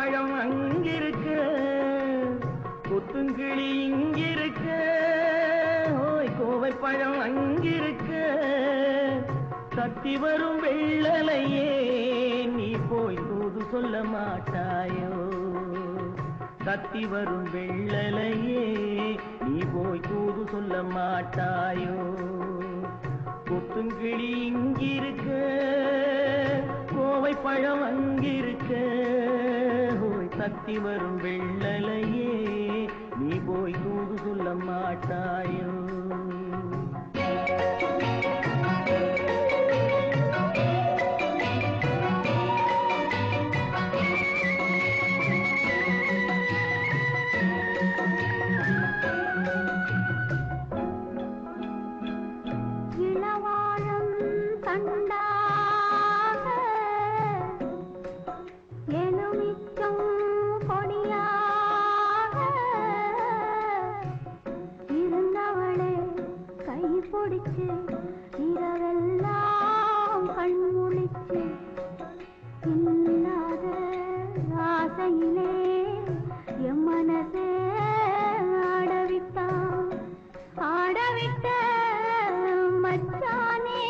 பழம் அங்கிருக்க, கொத்துங்கிளி இங்கிருக்க, ஓய் கோவை பழம் அங்கிருக்க, தத்தி வரும் வெள்ளலையே நீ போய் தூது சொல்ல மாட்டாயோ? தத்தி வரும் வெள்ளலையே நீ போய் தூது சொல்ல மாட்டாயோ? கொத்துங்கிளி இங்கிருக்க, கோவை பழம் அங்கிருக்க, ஓய் தத்தி வரும் வெள்ளலையே நீ போய் தூது சொல்ல மாட்டாயோ? இரவெல்லாம் கண்முழிச்சு இல்லாத ஆசையிலே என் மனசே ஆடவிட்ட மச்சானே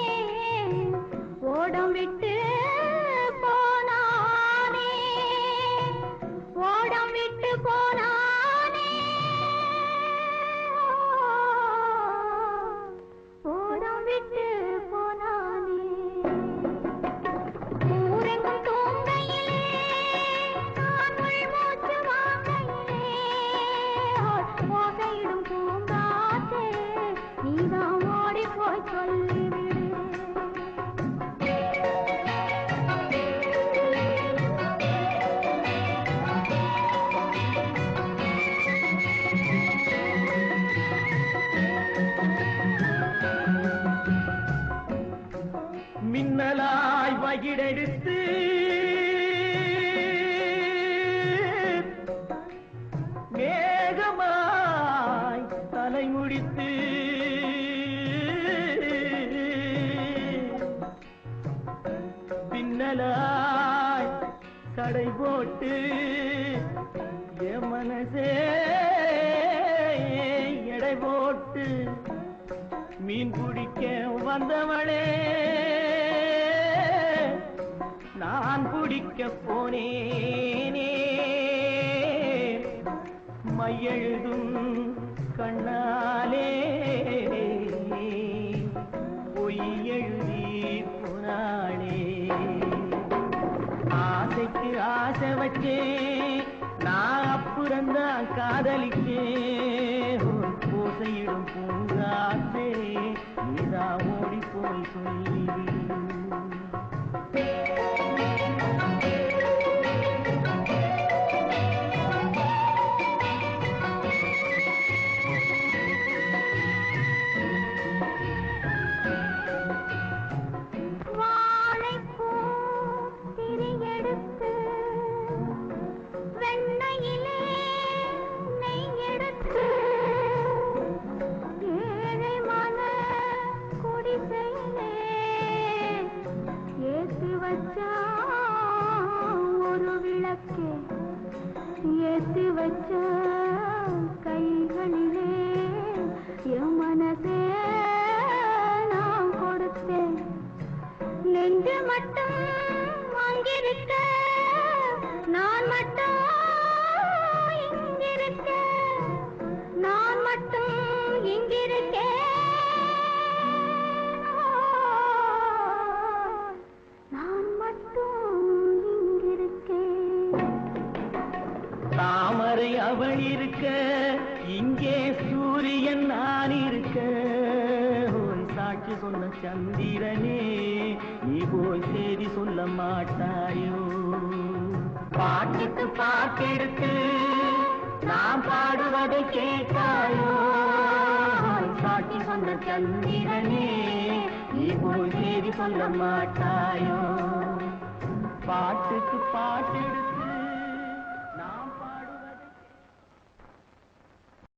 ஓடம் விட்டு போனானே, ஓடம் விட்டு போனானே, ஓடம் விட்டு போனானே. ஊரெங்கும் தூங்கையிலே நான் உள்மூச்சு வாங்கையிலே ஓசையிடும் பூங்காற்றே நீதான் ஓடி போய் சொல்லிவிடு. மின்னலாய் வகிடெடுத்து மேகமாய் தலை முடித்து பின்னலாய் கடை போட்டு என் மனசே எடை போட்டு மீன் பிடிக்க வந்தவளே நான் பிடிக்க போனேனே, மையெழுதும் கண்ணாலே பொய் எழுதி போனாளே. ஆசைக்கு ஆசை வச்சே நான் அப்புறந்தான் காதலிக்கே, ஓசையிடும் பூங்காற்றே நீதா ஓடி போய் சொல்லிவிடு. ஒரு விளக்கே ஏத்தி வச்ச கைகளிலே என் மனசே நான் கொடுத்தேன். நெஞ்சு மட்டும் அங்கிருக்க, நான் மட்டும் இங்கிருக்க, நான் மட்டும் இங்கிருக்கேன். தாமரை அவள் இருக்க, இங்கே சூரியன் நான் இருக்க, ஒரு சாட்சி சொன்ன சந்திரனே நீ போய் செய்தி சொல்ல மாட்டாயோ? பாட்டுக்கு பாட்டெடுத்து நான் பாடுவதை கேட்டாயோ? சாட்சி சொன்ன சந்திரனே நீ போய் செய்தி சொல்ல மாட்டாயோ? பாட்டுக்கு பாட்டெடுத்து